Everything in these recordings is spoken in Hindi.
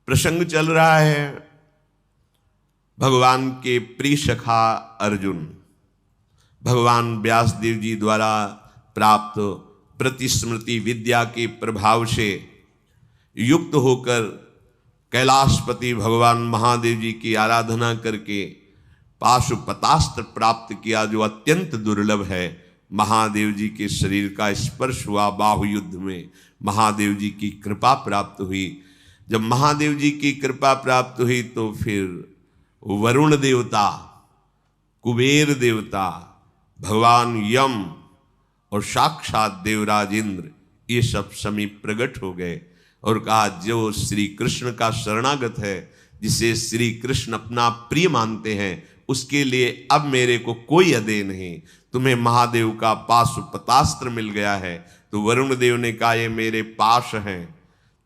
प्रसंग चल रहा है भगवान के प्रिय सखा अर्जुन भगवान व्यासदेव जी द्वारा प्राप्त प्रतिस्मृति विद्या के प्रभाव से युक्त होकर कैलाशपति भगवान महादेव जी की आराधना करके पाशुपतास्त्र प्राप्त किया, जो अत्यंत दुर्लभ है। महादेव जी के शरीर का स्पर्श हुआ, बाहु युद्ध में महादेव जी की कृपा प्राप्त हुई। जब महादेव जी की कृपा प्राप्त हुई तो फिर वरुण देवता, कुबेर देवता, भगवान यम और साक्षात देवराज इंद्र ये सब समीप प्रकट हो गए और कहा, जो श्री कृष्ण का शरणागत है, जिसे श्री कृष्ण अपना प्रिय मानते हैं, उसके लिए अब मेरे को कोई अदेय नहीं। तुम्हें महादेव का पाशुपतास्त्र मिल गया है। तो वरुण देव ने कहा, ये मेरे पास है,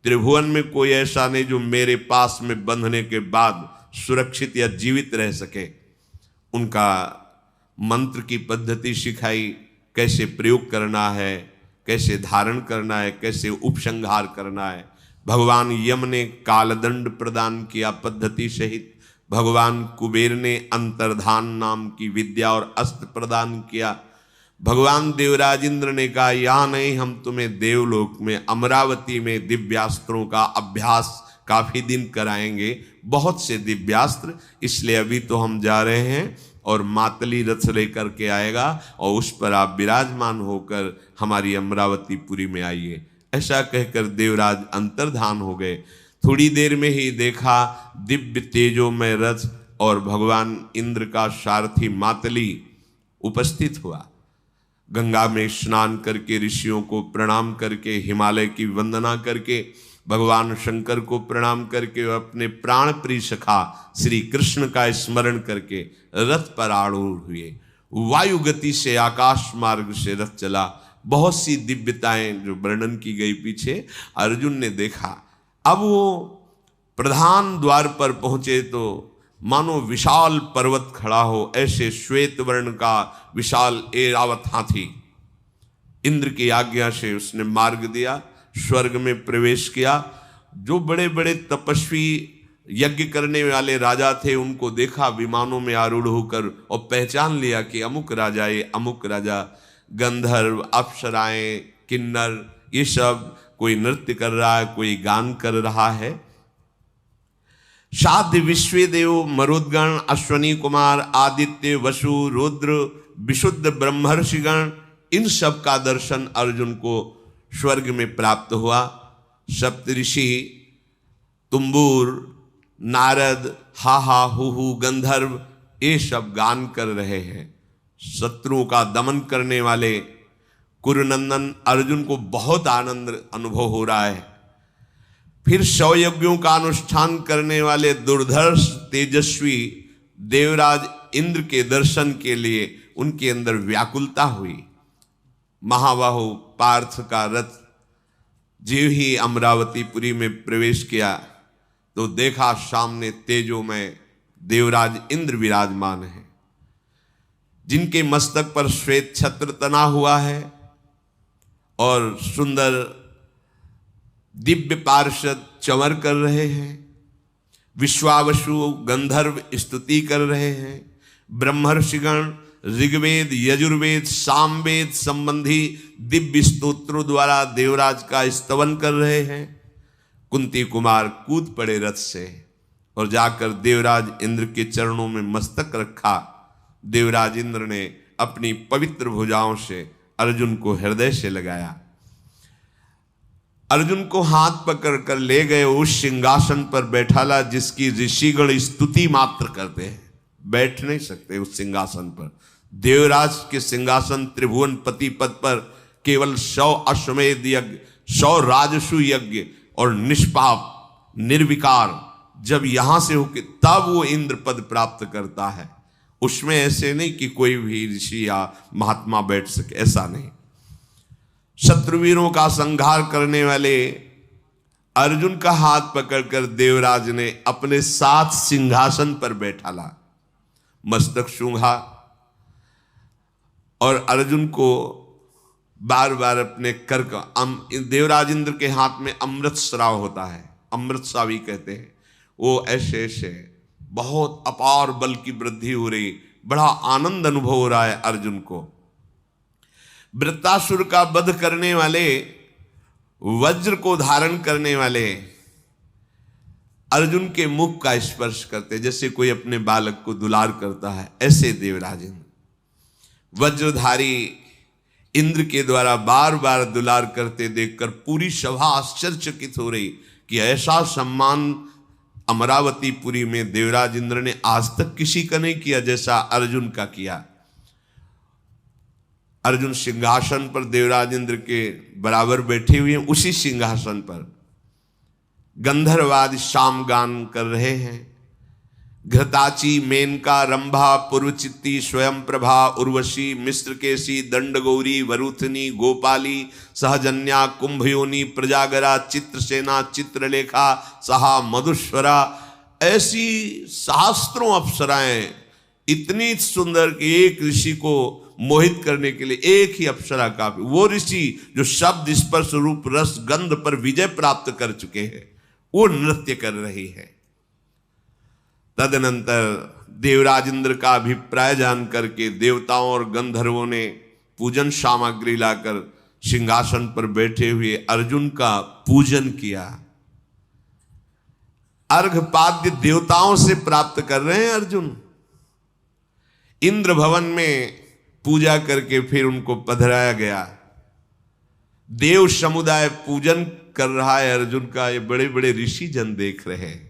त्रिभुवन में कोई ऐसा नहीं जो मेरे पास में बंधने के बाद सुरक्षित या जीवित रह सके। उनका मंत्र की पद्धति सिखाई, कैसे प्रयोग करना है, कैसे धारण करना है, कैसे उपसंहार करना है। भगवान यम ने कालदंड प्रदान किया पद्धति सहित, भगवान कुबेर ने अंतर्धान नाम की विद्या और अस्त्र प्रदान किया। भगवान देवराज इंद्र ने कहा, यहाँ नहीं, हम तुम्हें देवलोक में अमरावती में दिव्यास्त्रों का अभ्यास काफी दिन कराएंगे, बहुत से दिव्यास्त्र, इसलिए अभी तो हम जा रहे हैं और मातली रथ लेकर के आएगा और उस पर आप विराजमान होकर हमारी अमरावतीपुरी में आइए। ऐसा कहकर देवराज अंतर्धान हो गए। थोड़ी देर में ही देखा दिव्य तेजो में रथ और भगवान इंद्र का सारथी मातली उपस्थित हुआ। गंगा में स्नान करके, ऋषियों को प्रणाम करके, हिमालय की वंदना करके, भगवान शंकर को प्रणाम करके, अपने प्राण प्रिय सखा श्री कृष्ण का स्मरण करके रथ पर आरूढ़ हुए। वायु गति से आकाश मार्ग से रथ चला। बहुत सी दिव्यताएं जो वर्णन की गई पीछे अर्जुन ने देखा। अब वो प्रधान द्वार पर पहुंचे तो मानो विशाल पर्वत खड़ा हो, ऐसे श्वेत वर्ण का विशाल ऐरावत हाथी। इंद्र की आज्ञा से उसने मार्ग दिया, स्वर्ग में प्रवेश किया। जो बड़े बड़े तपस्वी यज्ञ करने वाले राजा थे, उनको देखा विमानों में आरूढ़ होकर और पहचान लिया कि अमुक राजा, ये अमुक राजा। गंधर्व, अप्सराएं, किन्नर, ये सब कोई नृत्य कर रहा है, कोई गान कर रहा है। साध्य विश्वदेव, मरुद्गण, अश्वनी कुमार, आदित्य, वसु, रुद्र, विशुद्ध ब्रह्मर्षिगण, इन सब का दर्शन अर्जुन को स्वर्ग में प्राप्त हुआ। सप्तऋषि, तुम्बूर, नारद, हा हा हु हु, गंधर्व, ये सब गान कर रहे हैं। शत्रुओं का दमन करने वाले कुरुनंदन अर्जुन को बहुत आनंद अनुभव हो रहा है। फिर 100 यज्ञों का अनुष्ठान करने वाले दुर्धर्ष तेजस्वी देवराज इंद्र के दर्शन के लिए उनके अंदर व्याकुलता हुई। महाबाहु पार्थ का रथ जीव ही अमरावतीपुरी में प्रवेश किया तो देखा सामने तेजो में देवराज इंद्र विराजमान है, जिनके मस्तक पर श्वेत छत्र तना हुआ है और सुंदर दिव्य पार्षद चमर कर रहे हैं। विश्वावसु गंधर्व स्तुति कर रहे हैं। ब्रह्मर्षिगण ऋग्वेद, यजुर्वेद, सामवेद संबंधी दिव्य स्तोत्रों द्वारा देवराज का स्तवन कर रहे हैं। कुंती कुमार कूद पड़े रथ से और जाकर देवराज इंद्र के चरणों में मस्तक रखा। देवराज इंद्र ने अपनी पवित्र भुजाओं से अर्जुन को हृदय से लगाया। अर्जुन को हाथ पकड़कर ले गए, उस सिंहासन पर बैठाला जिसकी ऋषिगण स्तुति मात्र करते हैं, बैठ नहीं सकते उस सिंहासन पर। देवराज के सिंहासन त्रिभुवन पति पद पर केवल 100 अश्वमेध यज्ञ, 100 राजसु यज्ञ और निष्पाप निर्विकार जब यहां से होके तब वो इंद्र पद प्राप्त करता है। उसमें ऐसे नहीं कि कोई भी ऋषि या महात्मा बैठ सके, ऐसा नहीं। शत्रुवीरों का संहार करने वाले अर्जुन का हाथ पकड़कर देवराज ने अपने साथ सिंहासन पर बैठाला, मस्तक सूंघा और अर्जुन को बार बार अपने कर का देवराज इंद्र के हाथ में अमृत स्राव होता है, अमृतसावी कहते हैं, वो ऐसे ऐसे बहुत अपार बल की वृद्धि हो रही, बड़ा आनंद अनुभव हो रहा है अर्जुन को। वृत्तासुर का वध करने वाले, वज्र को धारण करने वाले अर्जुन के मुख का स्पर्श करते, जैसे कोई अपने बालक को दुलार करता है, ऐसे देवराज इंद्र वज्रधारी इंद्र के द्वारा बार बार दुलार करते देखकर पूरी सभा आश्चर्यचकित हो रही कि ऐसा सम्मान अमरावतीपुरी में देवराज इंद्र ने आज तक किसी का नहीं किया जैसा अर्जुन का किया। अर्जुन सिंहासन पर देवराज इंद्र के बराबर बैठे हुए हैं, उसी सिंहासन पर गंधर्वाद शाम गान कर रहे हैं। घृताची, मेनका, रंभा, पूर्वचित्ती, स्वयं प्रभा, उर्वशी, मिश्रकेशी, दंडगौरी, वरुथनी, गोपाली, सहजन्या, कुंभयोनी, प्रजागरा, चित्रसेना, चित्रलेखा, सहा, मधुश्वरा, ऐसी सहस्त्रों अप्सराएं इतनी सुंदर कि एक ऋषि को मोहित करने के लिए एक ही अप्सरा काफी। वो ऋषि जो शब्द, स्पर्श, रूप, रस, गंध पर विजय प्राप्त कर चुके हैं, वो नृत्य कर रही है। तदनंतर देवराज इंद्र का अभिप्राय जान करके देवताओं और गंधर्वों ने पूजन सामग्री लाकर सिंहासन पर बैठे हुए अर्जुन का पूजन किया। अर्घपाद्य देवताओं से प्राप्त कर रहे हैं अर्जुन। इंद्र भवन में पूजा करके फिर उनको पधराया गया। देव समुदाय पूजन कर रहा है अर्जुन का, ये बड़े बड़े ऋषि जन देख रहे हैं।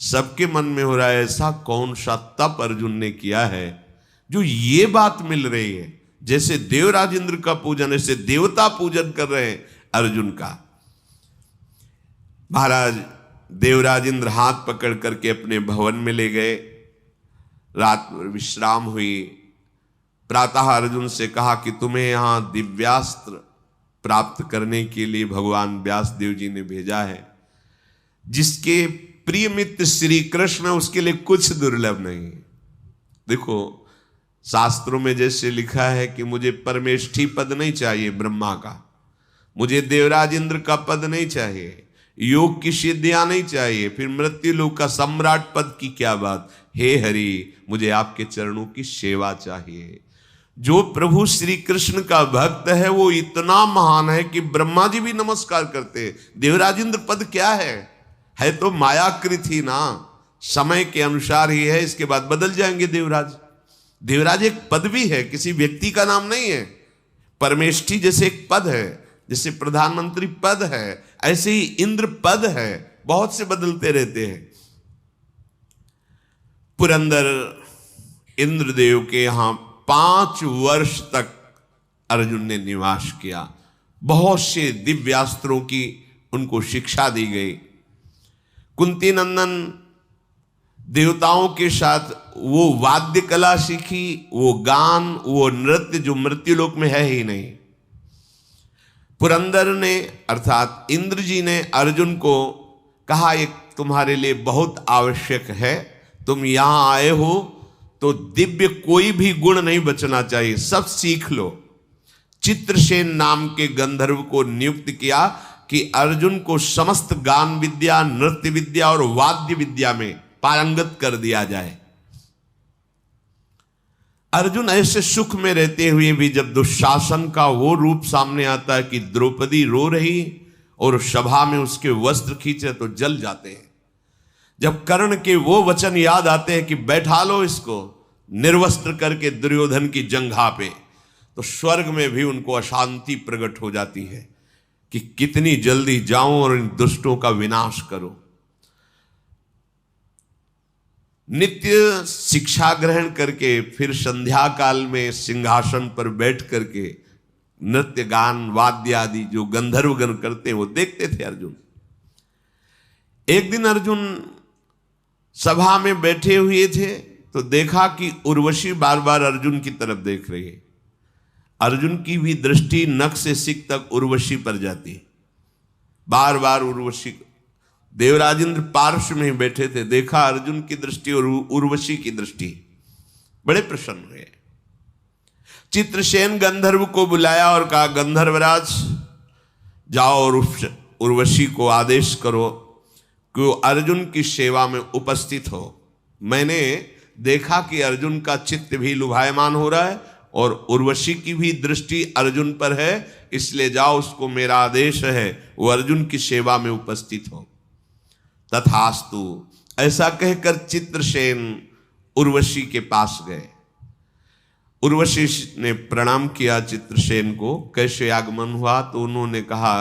सबके मन में हो रहा है ऐसा कौन सा तप अर्जुन ने किया है जो ये बात मिल रही है। जैसे देवराज इंद्र का पूजन, ऐसे देवता पूजन कर रहे हैं अर्जुन का। महाराज देवराज इंद्र हाथ पकड़ करके अपने भवन में ले गए। रात विश्राम हुई। प्रातः अर्जुन से कहा कि तुम्हें यहां दिव्यास्त्र प्राप्त करने के लिए भगवान व्यास देव जी ने भेजा है। जिसके प्रिय मित्र श्री कृष्ण, उसके लिए कुछ दुर्लभ नहीं। देखो शास्त्रों में जैसे लिखा है कि मुझे परमेष्ठी पद नहीं चाहिए ब्रह्मा का, मुझे देवराज इंद्र का पद नहीं चाहिए, योग की सिद्धियां नहीं चाहिए, फिर मृत्यु लोक का सम्राट पद की क्या बात। हे हरि, मुझे आपके चरणों की सेवा चाहिए। जो प्रभु श्री कृष्ण का भक्त है वो इतना महान है कि ब्रह्मा जी भी नमस्कार करते हैं। देवराज इंद्र पद क्या है तो मायाकृत ही ना, समय के अनुसार ही है, इसके बाद बदल जाएंगे देवराज। देवराज एक पद भी है, किसी व्यक्ति का नाम नहीं है। परमेष्ठी जैसे एक पद है, जैसे प्रधानमंत्री पद है, ऐसे ही इंद्र पद है, बहुत से बदलते रहते हैं। पुरंदर इंद्रदेव के यहां 5 वर्ष तक अर्जुन ने निवास किया। बहुत से दिव्यास्त्रों की उनको शिक्षा दी गई। कुंती नंदन देवताओं के साथ वो वाद्य कला सीखी, वो गान, वो नृत्य जो मृत्युलोक में है ही नहीं। पुरंदर ने अर्थात इंद्र जी ने अर्जुन को कहा, एक तुम्हारे लिए बहुत आवश्यक है, तुम यहां आए हो तो दिव्य कोई भी गुण नहीं बचना चाहिए, सब सीख लो। चित्रसेन नाम के गंधर्व को नियुक्त किया कि अर्जुन को समस्त गान विद्या, नृत्य विद्या और वाद्य विद्या में पारंगत कर दिया जाए। अर्जुन ऐसे सुख में रहते हुए भी जब दुशासन का वो रूप सामने आता है कि द्रौपदी रो रही और सभा में उसके वस्त्र खींचे तो जल जाते हैं। जब कर्ण के वो वचन याद आते हैं कि बैठा लो इसको निर्वस्त्र करके दुर्योधन की जंघा पे, तो स्वर्ग में भी उनको अशांति प्रकट हो जाती है कि कितनी जल्दी जाऊं और इन दुष्टों का विनाश करो। नित्य शिक्षा ग्रहण करके फिर संध्या काल में सिंहासन पर बैठ करके नृत्य गान वाद्य आदि जो गंधर्वगण करते हैं वो देखते थे अर्जुन। एक दिन अर्जुन सभा में बैठे हुए थे तो देखा कि उर्वशी बार बार अर्जुन की तरफ देख रही है। अर्जुन की भी दृष्टि नख से सिक तक उर्वशी पर जाती है। बार बार उर्वशी, देवराज इंद्र पार्श्व में ही बैठे थे, देखा अर्जुन की दृष्टि और उर्वशी की दृष्टि, बड़े प्रसन्न हुए। चित्रसेन गंधर्व को बुलाया और कहा, गंधर्वराज जाओ और उस उर्वशी को आदेश करो कि वो अर्जुन की सेवा में उपस्थित हो। मैंने देखा कि अर्जुन का चित्त भी लुभायमान हो रहा है और उर्वशी की भी दृष्टि अर्जुन पर है, इसलिए जाओ, उसको मेरा आदेश है वो अर्जुन की सेवा में उपस्थित हो। तथास्तु, ऐसा कहकर चित्रसेन उर्वशी के पास गए। उर्वशी ने प्रणाम किया चित्रसेन को। कैसे आगमन हुआ? तो उन्होंने कहा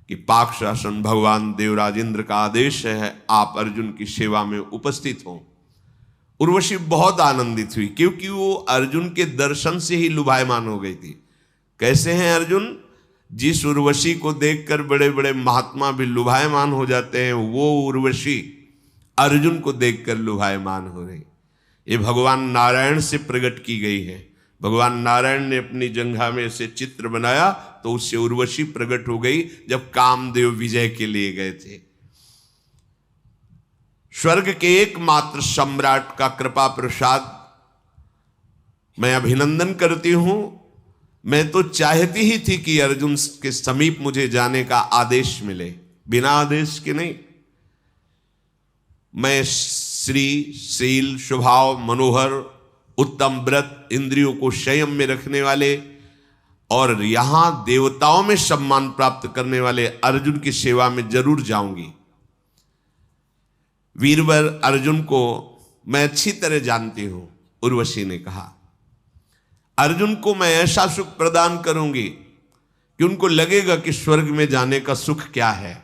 कि पाक शासन भगवान देवराज इंद्र का आदेश है, आप अर्जुन की सेवा में उपस्थित हो। उर्वशी बहुत आनंदित हुई क्योंकि वो अर्जुन के दर्शन से ही लुभायमान हो गई थी। कैसे हैं अर्जुन? जिस उर्वशी को देखकर बड़े बड़े महात्मा भी लुभायमान हो जाते हैं, वो उर्वशी अर्जुन को देखकर लुभायमान हो रही। ये भगवान नारायण से प्रकट की गई है। भगवान नारायण ने अपनी जंघा में से चित्र बनाया तो उससे उर्वशी प्रकट हो गई जब कामदेव विजय के लिए गए थे। स्वर्ग के एकमात्र सम्राट का कृपा प्रसाद मैं अभिनंदन करती हूं। मैं तो चाहती ही थी कि अर्जुन के समीप मुझे जाने का आदेश मिले, बिना आदेश के नहीं। मैं श्री शील स्वभाव मनोहर उत्तम व्रत इंद्रियों को संयम में रखने वाले और यहां देवताओं में सम्मान प्राप्त करने वाले अर्जुन की सेवा में जरूर जाऊंगी। वीरवर अर्जुन को मैं अच्छी तरह जानती हूं, उर्वशी ने कहा। अर्जुन को मैं ऐसा सुख प्रदान करूंगी कि उनको लगेगा कि स्वर्ग में जाने का सुख क्या है।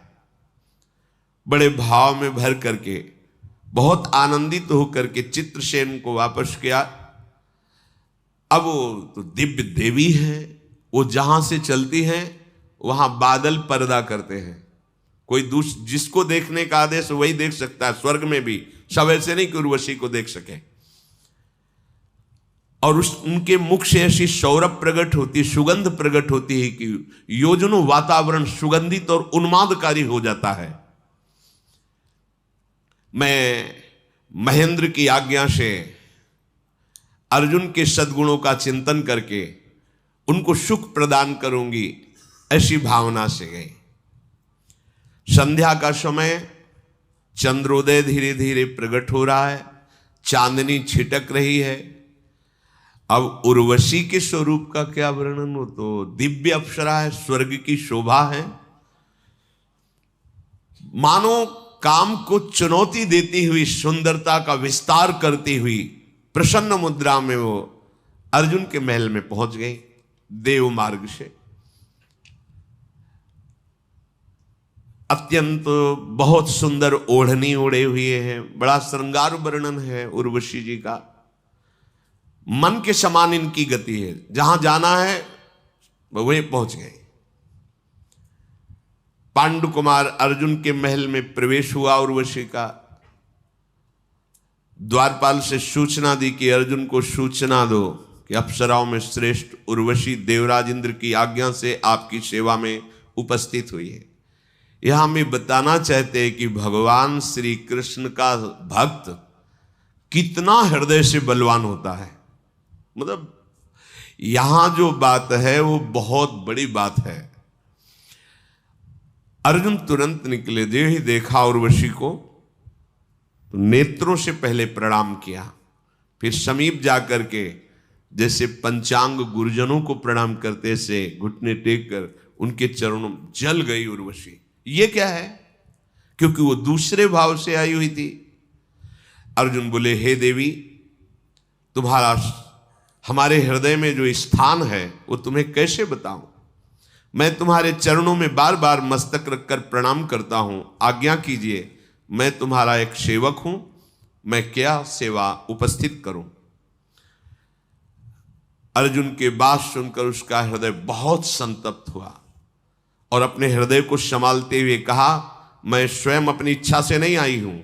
बड़े भाव में भर करके, बहुत आनंदित होकर के चित्रसेन को वापस किया। अब वो तो दिव्य देवी है, वो जहां से चलती हैं वहां बादल पर्दा करते हैं। कोई जिसको देखने का आदेश वही देख सकता है। स्वर्ग में भी सब ऐसे नहीं कि उर्वशी को देख सके। और उनके मुख से ऐसी सौरभ प्रकट होती, सुगंध प्रकट होती है कि योजनों वातावरण सुगंधित और उन्मादकारी हो जाता है। मैं महेंद्र की आज्ञा से अर्जुन के सद्गुणों का चिंतन करके उनको सुख प्रदान करूंगी, ऐसी भावना से गई। संध्या का समय, चंद्रोदय धीरे धीरे प्रकट हो रहा है, चांदनी छिटक रही है। अब उर्वशी के स्वरूप का क्या वर्णन हो, तो दिव्य अप्सरा है, स्वर्ग की शोभा है। मानो काम को चुनौती देती हुई, सुंदरता का विस्तार करती हुई प्रसन्न मुद्रा में वो अर्जुन के महल में पहुंच गई देव मार्ग से। अत्यंत बहुत सुंदर ओढ़नी ओढ़े हुए हैं, बड़ा श्रृंगार वर्णन है उर्वशी जी का। मन के समान इनकी गति है, जहां जाना है वहीं पहुंच गए। पांडु कुमार अर्जुन के महल में प्रवेश हुआ उर्वशी का। द्वारपाल से सूचना दी कि अर्जुन को सूचना दो कि अप्सराओं में श्रेष्ठ उर्वशी देवराज इंद्र की आज्ञा से आपकी सेवा में उपस्थित हुई है। यहां हम बताना चाहते हैं कि भगवान श्री कृष्ण का भक्त कितना हृदय से बलवान होता है। मतलब यहां जो बात है वो बहुत बड़ी बात है। अर्जुन तुरंत निकले, दे ही देखा उर्वशी को तो नेत्रों से पहले प्रणाम किया, फिर समीप जाकर के जैसे पंचांग गुरुजनों को प्रणाम करते से घुटने टेक कर उनके चरणों जल गई उर्वशी। ये क्या है? क्योंकि वो दूसरे भाव से आई हुई थी। अर्जुन बोले, हे देवी, तुम्हारा हमारे हृदय में जो स्थान है वो तुम्हें कैसे बताऊं? मैं तुम्हारे चरणों में बार बार मस्तक रखकर प्रणाम करता हूं, आज्ञा कीजिए, मैं तुम्हारा एक सेवक हूं, मैं क्या सेवा उपस्थित करूं? अर्जुन के बात सुनकर उसका हृदय बहुत संतप्त हुआ और अपने हृदय को संभालते हुए कहा, मैं स्वयं अपनी इच्छा से नहीं आई हूं,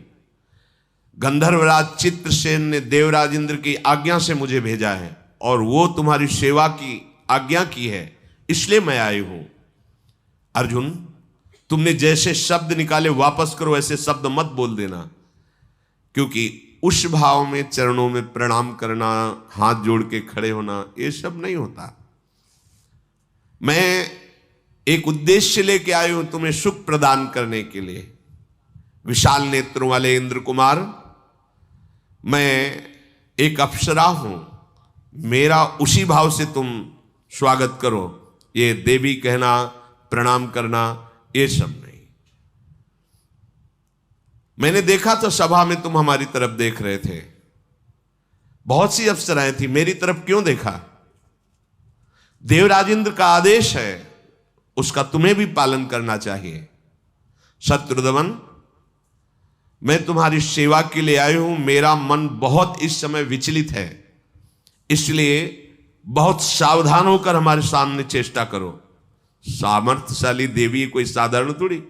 गंधर्वराज चित्रसेन ने देवराज इंद्र की आज्ञा से मुझे भेजा है और वो तुम्हारी सेवा की आज्ञा की है, इसलिए मैं आई हूं। अर्जुन, तुमने जैसे शब्द निकाले वापस करो, ऐसे शब्द मत बोल देना, क्योंकि उस भाव में चरणों में प्रणाम करना, हाथ जोड़ के खड़े होना, ये सब नहीं होता। मैं एक उद्देश्य लेके आए हूं तुम्हें सुख प्रदान करने के लिए। विशाल नेत्रों वाले इंद्र कुमार, मैं एक अप्सरा हूं, मेरा उसी भाव से तुम स्वागत करो। ये देवी कहना, प्रणाम करना, ये सब नहीं। मैंने देखा तो सभा में तुम हमारी तरफ देख रहे थे, बहुत सी अप्सराएं थी, मेरी तरफ क्यों देखा? देवराजेंद्र का आदेश है, उसका तुम्हें भी पालन करना चाहिए। शत्रुदमन, मैं तुम्हारी सेवा के लिए आया हूं, मेरा मन बहुत इस समय विचलित है, इसलिए बहुत सावधान होकर हमारे सामने चेष्टा करो। सामर्थ्यशाली देवी कोई साधारण थोड़ी,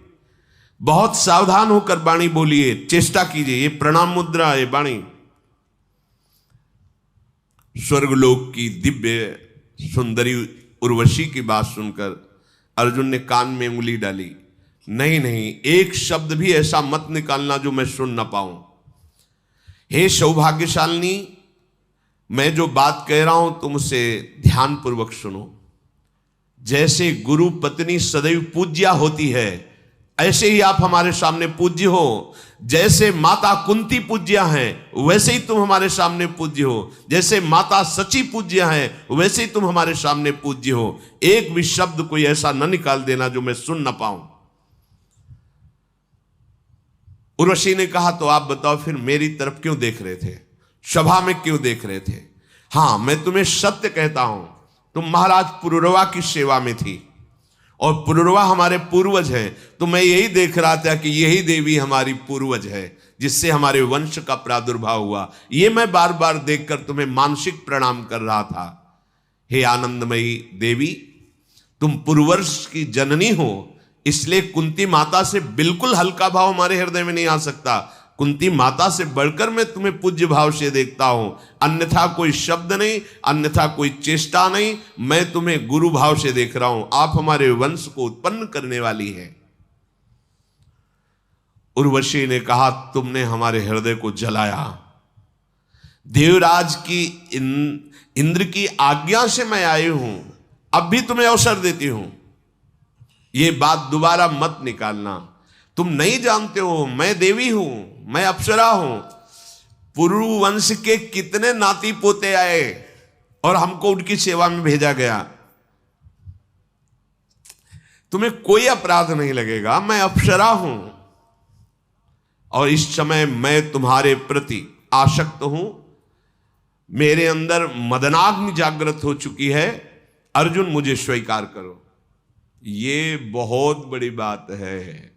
बहुत सावधान होकर वाणी बोलिए, चेष्टा कीजिए। ये प्रणाम मुद्रा है वाणी। स्वर्गलोक की दिव्य सुंदरी उर्वशी की बात सुनकर अर्जुन ने कान में उंगली डाली। नहीं नहीं, एक शब्द भी ऐसा मत निकालना जो मैं सुन ना पाऊं। हे सौभाग्यशालिनी, मैं जो बात कह रहा हूं तुम उसे ध्यान पूर्वक सुनो। जैसे गुरु पत्नी सदैव पूज्या होती है, ऐसे ही आप हमारे सामने पूज्य हो। जैसे माता कुंती पूज्या हैं, वैसे ही तुम हमारे सामने पूज्य हो। जैसे माता सची पूज्या हैं, वैसे ही तुम हमारे सामने पूज्य हो। एक भी शब्द कोई ऐसा न निकाल देना जो मैं सुन ना पाऊं। उर्वशी ने कहा, तो आप बताओ फिर मेरी तरफ क्यों देख रहे थे, सभा में क्यों देख रहे थे? हां, मैं तुम्हें सत्य कहता हूं, तुम महाराज पुरुरवा की सेवा में थी और पुरुरवा हमारे पूर्वज हैं, तो मैं यही देख रहा था कि यही देवी हमारी पूर्वज है जिससे हमारे वंश का प्रादुर्भाव हुआ। ये मैं बार बार देखकर तुम्हें मानसिक प्रणाम कर रहा था। हे आनंदमयी देवी, तुम पूर्ववर्ष की जननी हो, इसलिए कुंती माता से बिल्कुल हल्का भाव हमारे हृदय में नहीं आ सकता। कुंती माता से बढ़कर मैं तुम्हें पूज्य भाव से देखता हूं, अन्यथा कोई शब्द नहीं, अन्यथा कोई चेष्टा नहीं। मैं तुम्हें गुरु भाव से देख रहा हूं, आप हमारे वंश को उत्पन्न करने वाली हैं। उर्वशी ने कहा, तुमने हमारे हृदय को जलाया। देवराज की इंद्र की आज्ञा से मैं आई हूं, अब भी तुम्हें अवसर देती हूं। ये बात दोबारा मत निकालना। तुम नहीं जानते हो, मैं देवी हूं, मैं अप्सरा हूं। पुरु वंश के कितने नाती पोते आए और हमको उनकी सेवा में भेजा गया। तुम्हें कोई अपराध नहीं लगेगा, मैं अप्सरा हूं और इस समय मैं तुम्हारे प्रति आसक्त हूं। मेरे अंदर मदनाग्नि जागृत हो चुकी है। अर्जुन, मुझे स्वीकार करो। ये बहुत बड़ी बात है।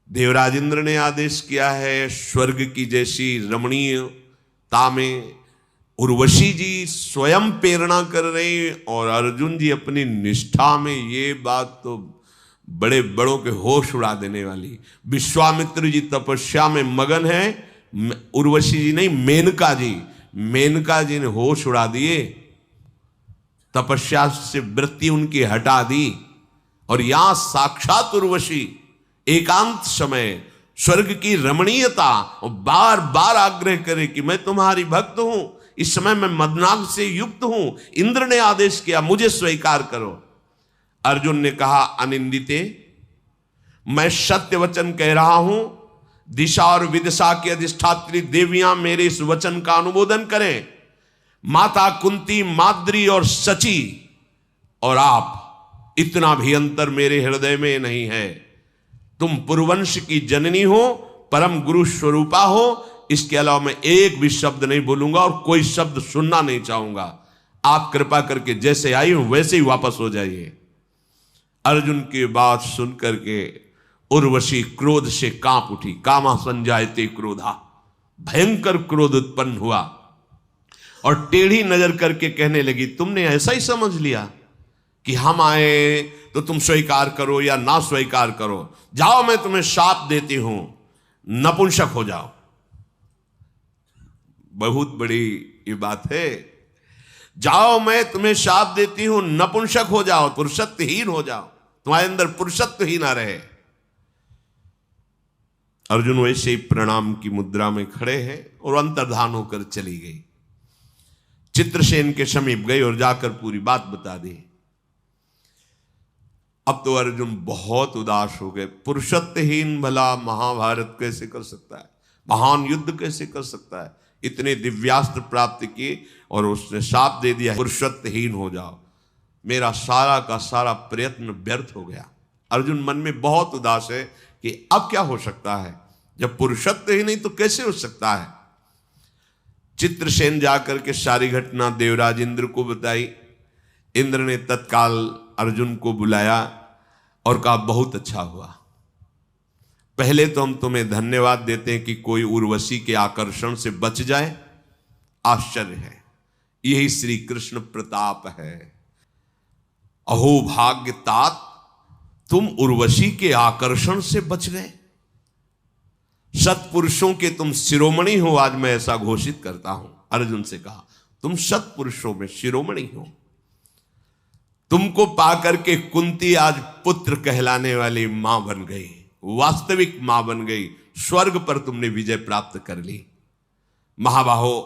देवराजेंद्र ने आदेश किया है, स्वर्ग की जैसी रमणीयता में उर्वशी जी स्वयं प्रेरणा कर रही और अर्जुन जी अपनी निष्ठा में। ये बात तो बड़े बड़ों के होश उड़ा देने वाली। विश्वामित्र जी तपस्या में मगन है, उर्वशी जी नहीं, मेनका जी ने होश उड़ा दिए, तपस्या से वृत्ति उनकी हटा दी। और यहां साक्षात उर्वशी एकांत समय स्वर्ग की रमणीयता और बार बार आग्रह करे कि मैं तुम्हारी भक्त हूं, इस समय मैं मदनाग से युक्त हूं, इंद्र ने आदेश किया, मुझे स्वीकार करो। अर्जुन ने कहा, अनिंदिते, मैं सत्य वचन कह रहा हूं। दिशा और विदिशा की अधिष्ठात्री देवियां मेरे इस वचन का अनुमोदन करें। माता कुंती, माद्री और सची और आप, इतना भी अंतर मेरे हृदय में नहीं है। तुम पुरवंश की जननी हो, परम गुरु स्वरूपा हो। इसके अलावा मैं एक भी शब्द नहीं बोलूंगा और कोई शब्द सुनना नहीं चाहूंगा। आप कृपा करके जैसे आई हूं वैसे ही वापस हो जाइए। अर्जुन की बात सुनकर के उर्वशी क्रोध से कांप उठी। कामा संजायते क्रोधा, भयंकर क्रोध उत्पन्न हुआ और टेढ़ी नजर करके कहने लगी, तुमने ऐसा ही समझ लिया कि हम आए तो तुम स्वीकार करो या ना स्वीकार करो। जाओ, मैं तुम्हें शाप देती हूं, नपुंसक हो जाओ। बहुत बड़ी ये बात है। जाओ, मैं तुम्हें शाप देती हूं, नपुंसक हो जाओ, पुरुषत्वहीन हो जाओ, तुम्हारे अंदर पुरुषत्व ही ना रहे। अर्जुन वैसे ही प्रणाम की मुद्रा में खड़े हैं और अंतर्धान होकर चली गई। चित्रसेन के समीप गई और जाकर पूरी बात बता दी। अब तो अर्जुन बहुत उदास हो गए। पुरुषत्वहीन भला महाभारत कैसे कर सकता है, महान युद्ध कैसे कर सकता है, इतने दिव्यास्त्र प्राप्त किए और उसने शाप दे दिया पुरुषत्वहीन हो जाओ, मेरा सारा का सारा प्रयत्न व्यर्थ हो गया। अर्जुन मन में बहुत उदास है कि अब क्या हो सकता है, जब पुरुषत्व ही नहीं तो कैसे हो सकता है। चित्रसेन जाकर के सारी घटना देवराज इंद्र को बताई। इंद्र ने तत्काल अर्जुन को बुलाया और कहा बहुत अच्छा हुआ, पहले तो हम तुम्हें धन्यवाद देते हैं कि कोई उर्वशी के आकर्षण से बच जाए, आश्चर्य है, यही श्री कृष्ण प्रताप है। अहो भाग्य तात, तुम उर्वशी के आकर्षण से बच गए, सत्पुरुषों के तुम शिरोमणि हो, आज मैं ऐसा घोषित करता हूं। अर्जुन से कहा तुम सत्पुरुषों में शिरोमणि हो, तुमको पाकर के कुंती आज पुत्र कहलाने वाली मां बन गई, वास्तविक मां बन गई, स्वर्ग पर तुमने विजय प्राप्त कर ली। महाबाहो,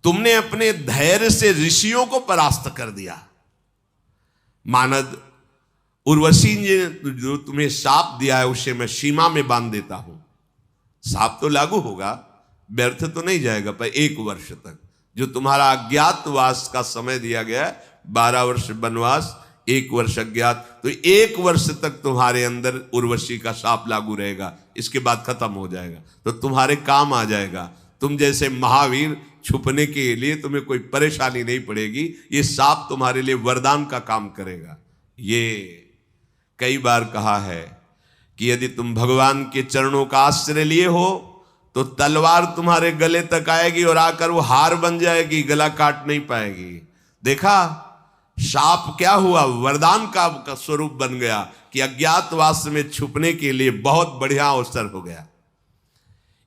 तुमने अपने धैर्य से ऋषियों को परास्त कर दिया। मानद, उर्वशी ने जो तुम्हें शाप दिया है उसे मैं सीमा में बांध देता हूं। शाप तो लागू होगा, व्यर्थ तो नहीं जाएगा, पर 1 वर्ष तक जो तुम्हारा अज्ञातवास का समय दिया गया है, 12 वर्ष वनवास, 1 वर्ष अज्ञात, तो 1 वर्ष तक तुम्हारे अंदर उर्वशी का शाप लागू रहेगा, इसके बाद खत्म हो जाएगा, तो तुम्हारे काम आ जाएगा। तुम जैसे महावीर, छुपने के लिए तुम्हें कोई परेशानी नहीं पड़ेगी, ये शाप तुम्हारे लिए वरदान का काम करेगा। ये कई बार कहा है कि यदि तुम भगवान के चरणों का आश्रय लिए हो तो तलवार तुम्हारे गले तक आएगी और आकर वो हार बन जाएगी, गला काट नहीं पाएगी। देखा, शाप क्या हुआ, वरदान का स्वरूप बन गया कि अज्ञातवास में छुपने के लिए बहुत बढ़िया अवसर हो गया।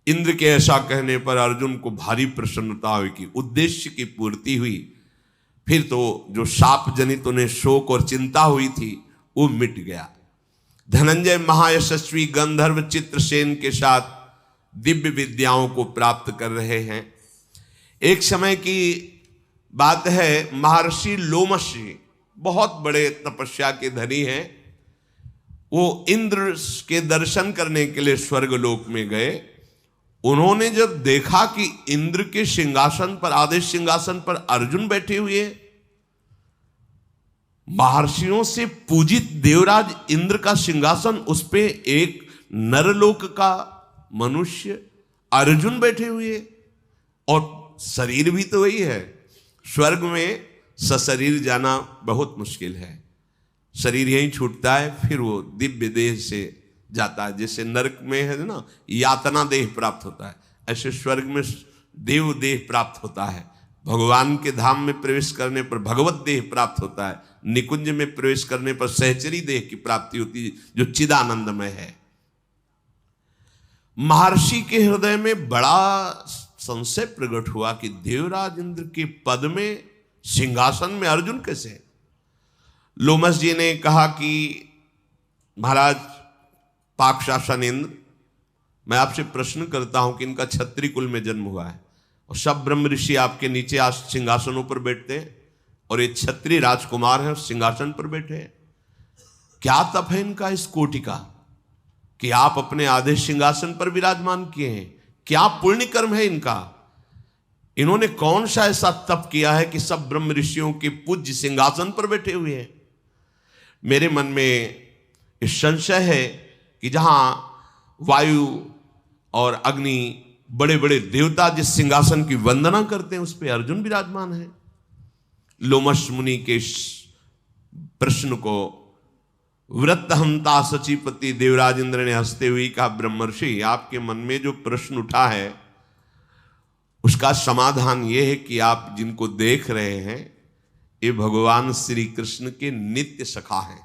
इंद्र के ऐसा कहने पर अर्जुन को भारी प्रसन्नता हुई कि उद्देश्य की पूर्ति हुई। फिर तो जो शाप जनित उन्हें शोक और चिंता हुई थी वो मिट गया। धनंजय महायशस्वी गंधर्व चित्रसेन के साथ दिव्य विद्याओं को प्राप्त कर रहे हैं। एक समय की बात है, महर्षि लोमशी बहुत बड़े तपस्या के धनी हैं, वो इंद्र के दर्शन करने के लिए स्वर्गलोक में गए। उन्होंने जब देखा कि इंद्र के सिंहासन पर, आदेश सिंहासन पर अर्जुन बैठे हुए, महर्षियों से पूजित देवराज इंद्र का सिंहासन, उस पे एक नरलोक का मनुष्य अर्जुन बैठे हुए, और शरीर भी तो वही है। स्वर्ग में सशरीर जाना बहुत मुश्किल है, शरीर यहीं छूटता है, फिर वो दिव्य देह से जाता है। जैसे नरक में है ना, यातना देह प्राप्त होता है, ऐसे स्वर्ग में देव देह प्राप्त होता है। भगवान के धाम में प्रवेश करने पर भगवत देह प्राप्त होता है, निकुंज में प्रवेश करने पर सहचरी देह की प्राप्ति होती है जो चिदानंदमय है। महर्षि के हृदय में बड़ा संशय प्रकट हुआ कि देवराज इंद्र के पद में, सिंहासन में अर्जुन कैसे। लोमस जी ने कहा कि महाराज पाकशासन इंद्र, मैं आपसे प्रश्न करता हूं कि इनका क्षत्रिय कुल में जन्म हुआ है और सब ब्रह्म ऋषि आपके नीचे आज सिंहासनों पर बैठते हैं और ये क्षत्रिय राजकुमार हैं सिंहासन पर बैठे हैं। क्या तप है इनका इस कोटि का कि आप अपने आदेश सिंहासन पर विराजमान किए हैं? क्या पुण्य कर्म है इनका? इन्होंने कौन सा ऐसा तप किया है कि सब ब्रह्म ऋषियों के पूज्य सिंहासन पर बैठे हुए हैं? मेरे मन में इस संशय है कि जहां वायु और अग्नि, बड़े बड़े देवता जिस सिंहासन की वंदना करते हैं, उस पर अर्जुन विराजमान है। लोमश मुनि के प्रश्न को वृत्तहंता सचिपति देवराज इंद्र ने हंसते हुए कहा, ब्रह्मर्षि, आपके मन में जो प्रश्न उठा है उसका समाधान यह है कि आप जिनको देख रहे हैं ये भगवान श्री कृष्ण के नित्य सखा हैं।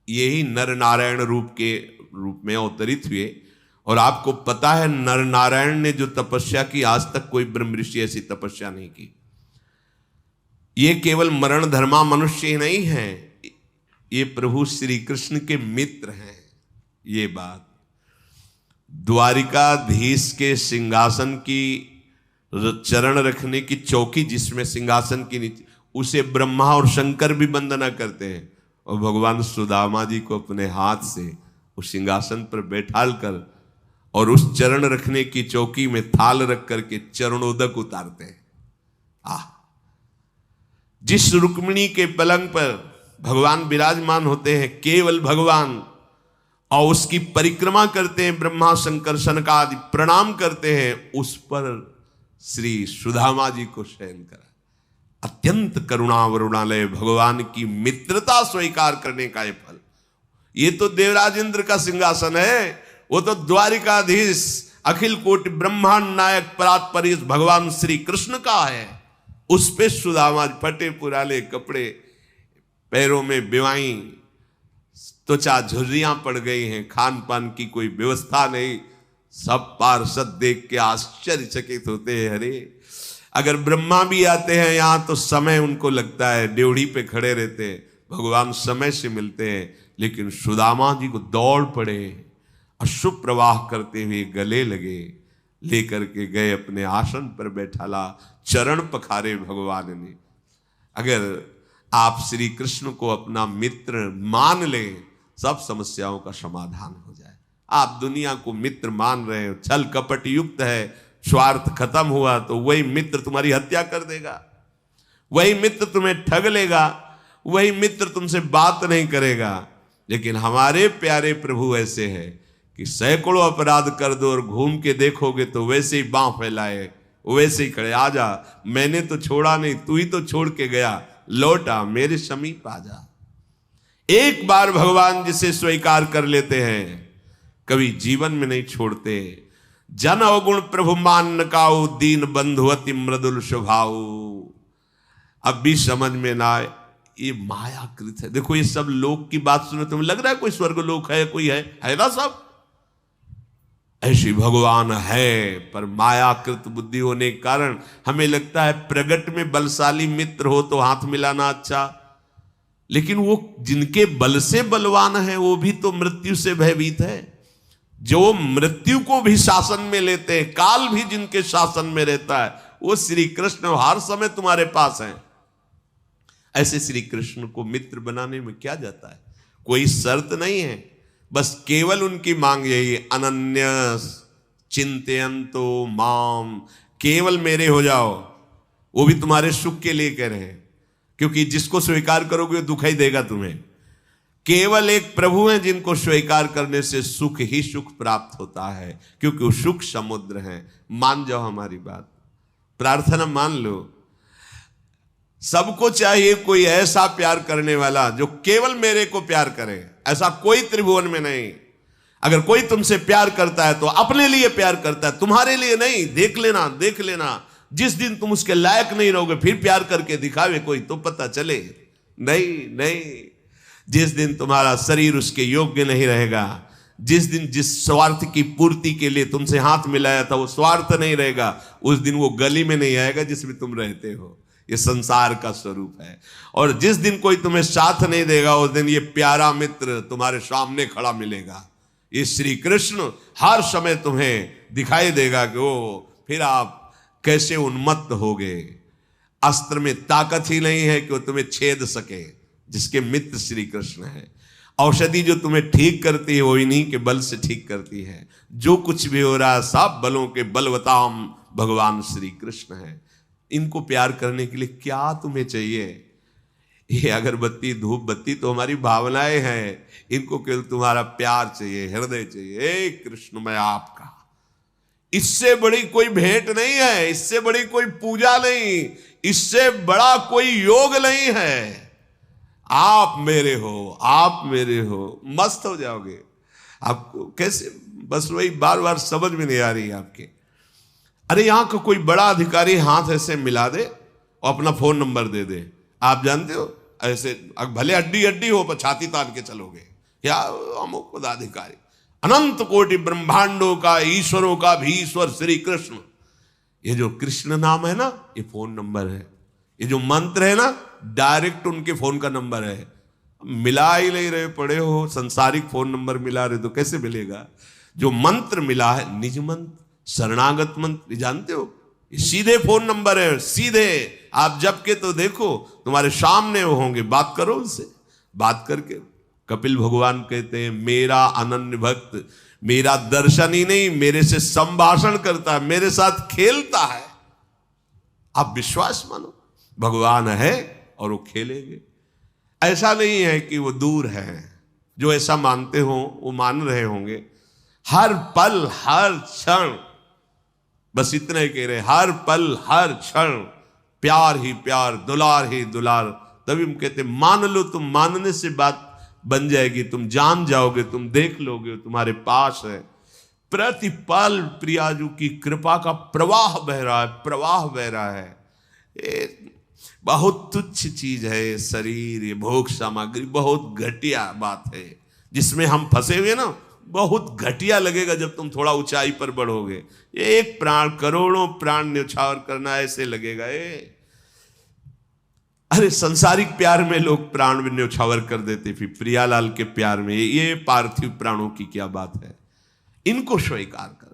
यही नर नारायण रूप में अवतरित हुए, और आपको पता है नर नारायण ने जो तपस्या की, आज तक कोई ब्रह्म ऋषि ऐसी तपस्या नहीं की। ये केवल मरण धर्मा मनुष्य ही नहीं है, ये प्रभु श्री कृष्ण के मित्र हैं। ये बात द्वारिकाधीश के सिंहासन की चरण रखने की चौकी, जिसमें सिंहासन की नीचे, उसे ब्रह्मा और शंकर भी वंदना करते हैं। और भगवान सुदामा जी को अपने हाथ से उस सिंहासन पर बैठाल कर और उस चरण रखने की चौकी में थाल रख करके चरणोदक उतारते हैं। जिस रुक्मिणी के पलंग पर भगवान विराजमान होते हैं, केवल भगवान, और उसकी परिक्रमा करते हैं, ब्रह्मा शंकर सनकादि प्रणाम करते हैं, उस पर श्री सुदामा जी को शयन करा। अत्यंत करुणा वरुणालय भगवान की मित्रता स्वीकार करने का ये फल। ये तो देवराज इंद्र का सिंहासन है, वो तो द्वारिकाधीश अखिल कोटि ब्रह्मांड नायक परात्परीश भगवान श्री कृष्ण का है। उस पे सुदामा फटे पुराले कपड़े, पैरों में बिवाई, त्वचा झुर्रियां पड़ गई हैं, खान पान की कोई व्यवस्था नहीं। सब पार्षद देख के आश्चर्यचकित होते हैं। अरे अगर ब्रह्मा भी आते हैं यहां तो समय उनको लगता है, ड्योढ़ी पे खड़े रहते हैं, भगवान समय से मिलते हैं। लेकिन सुदामा जी को दौड़ पड़े, अशुभ प्रवाह करते हुए गले लगे, लेकर के गए अपने आसन पर बैठाला, चरण पखारे भगवान ने। अगर आप श्री कृष्ण को अपना मित्र मान लें, सब समस्याओं का समाधान हो जाए। आप दुनिया को मित्र मान रहे हो, छल कपट युक्त है, स्वार्थ खत्म हुआ तो वही मित्र तुम्हारी हत्या कर देगा, वही मित्र तुम्हें ठग लेगा, वही मित्र तुमसे बात नहीं करेगा। लेकिन हमारे प्यारे प्रभु ऐसे हैं कि सैकड़ों अपराध कर दो और घूम के देखोगे तो वैसे ही बांह फैलाए, वैसे ही खड़े, आजा, मैंने तो छोड़ा नहीं, तू ही तो छोड़ के गया, लौटा, मेरे समीप आजा। एक बार भगवान जिसे स्वीकार कर लेते हैं कभी जीवन में नहीं छोड़ते। जन अवगुण प्रभु मान न काऊ, दीन बंधु अति मृदुल स्वभाव। अब भी समझ में ना आए, ये मायाकृत है। देखो ये सब लोक की बात सुनो, तुम्हें लग रहा है कोई स्वर्ग लोक है, कोई है ना, सब ऐसी भगवान है, पर मायाकृत बुद्धि होने के कारण हमें लगता है प्रगट में बलशाली मित्र हो तो हाथ मिलाना अच्छा। लेकिन वो जिनके बल से बलवान है वो भी तो मृत्यु से भयभीत है। जो मृत्यु को भी शासन में लेते हैं, काल भी जिनके शासन में रहता है, वो श्री कृष्ण हर समय तुम्हारे पास हैं। ऐसे श्री कृष्ण को मित्र बनाने में क्या जाता है, कोई शर्त नहीं है, बस केवल उनकी मांग यही, अनन्य चिंतयन्तो माम, केवल मेरे हो जाओ। वो भी तुम्हारे सुख के लिए कह रहे हैं, क्योंकि जिसको स्वीकार करोगे दुख ही देगा तुम्हें। केवल एक प्रभु हैं जिनको स्वीकार करने से सुख ही सुख प्राप्त होता है, क्योंकि वो सुख समुद्र हैं। मान जाओ हमारी बात, प्रार्थना मान लो। सबको चाहिए कोई ऐसा प्यार करने वाला जो केवल मेरे को प्यार करे, ऐसा कोई त्रिभुवन में नहीं। अगर कोई तुमसे प्यार करता है तो अपने लिए प्यार करता है, तुम्हारे लिए नहीं। देख लेना, देख लेना, जिस दिन तुम उसके लायक नहीं रहोगे फिर प्यार करके दिखावे कोई तो पता चले। नहीं नहीं, जिस दिन तुम्हारा शरीर उसके योग्य नहीं रहेगा, जिस दिन जिस स्वार्थ की पूर्ति के लिए तुमसे हाथ मिलाया था वो स्वार्थ नहीं रहेगा, उस दिन वो गली में नहीं आएगा जिसमें तुम रहते हो। ये संसार का स्वरूप है। और जिस दिन कोई तुम्हें साथ नहीं देगा उस दिन ये प्यारा मित्र तुम्हारे सामने खड़ा मिलेगा। ये श्री कृष्ण हर समय तुम्हें दिखाई देगा कि वो फिर आप कैसे उन्मत्त होगे। अस्त्र में ताकत ही नहीं है कि वो तुम्हें छेद सके, जिसके मित्र श्री कृष्ण है। औषधि जो तुम्हें ठीक करती है वो इन्हीं के बल से ठीक करती है। जो कुछ भी हो रहा है सब बलों के बलवताम भगवान श्री कृष्ण है। इनको प्यार करने के लिए क्या तुम्हें चाहिए? ये अगरबत्ती धूप बत्ती तो हमारी भावनाएं हैं, इनको केवल तुम्हारा प्यार चाहिए, हृदय चाहिए। हे कृष्ण मैं आपका, इससे बड़ी कोई भेंट नहीं है, इससे बड़ी कोई पूजा नहीं, इससे बड़ा कोई योग नहीं है। आप मेरे हो, आप मेरे हो, मस्त हो जाओगे। आपको कैसे, बस वही बार बार समझ में नहीं आ रही आपके। अरे यहां का कोई बड़ा अधिकारी हाथ ऐसे मिला दे और अपना फोन नंबर दे दे, आप जानते हो ऐसे भले हड्डी हड्डी हो पर छाती तान के चलोगे। क्या अमुक पदाधिकारी, अनंत कोटि ब्रह्मांडों का, ईश्वरों का भी ईश्वर श्री कृष्ण। ये जो कृष्ण नाम है ना, ये फोन नंबर है। ये जो मंत्र है ना, डायरेक्ट उनके फोन का नंबर है। मिला ही नहीं रहे, पड़े हो संसारिक फोन नंबर मिला रहे तो कैसे मिलेगा? जो मंत्र मिला है निज मंत्र, शरणागत मंत्र, जानते हो ये सीधे फोन नंबर है। सीधे आप जब के तो देखो तुम्हारे सामने वो होंगे, बात करो उनसे, बात करके कपिल भगवान कहते हैं, मेरा अनन्य भक्त मेरा दर्शन ही नहीं, मेरे से संभाषण करता है, मेरे साथ खेलता है। आप विश्वास मानो, भगवान है और वो खेलेंगे। ऐसा नहीं है कि वो दूर है। जो ऐसा मानते हो वो मान रहे होंगे। हर पल हर क्षण, बस इतना ही कह रहे, हर पल हर क्षण प्यार ही प्यार, दुलार ही दुलार। तभी हम कहते मान लो, तुम मानने से बात बन जाएगी, तुम जान जाओगे, तुम देख लोगे, तुम्हारे पास है। प्रतिपल प्रियाजू की कृपा का प्रवाह बह रहा है, प्रवाह बह रहा है। ये बहुत तुच्छ चीज है ये शरीर, ये भोग सामग्री, बहुत घटिया बात है जिसमें हम फंसे हुए ना। बहुत घटिया लगेगा जब तुम थोड़ा ऊंचाई पर बढ़ोगे। एक प्राण करोड़ों प्राण न्यौछावर करना, ऐसे लगेगा ये। अरे संसारिक प्यार में लोग प्राण में न्यौछावर कर देते, फिर प्रियालाल के प्यार में ये पार्थिव प्राणों की क्या बात है। इनको स्वीकार कर।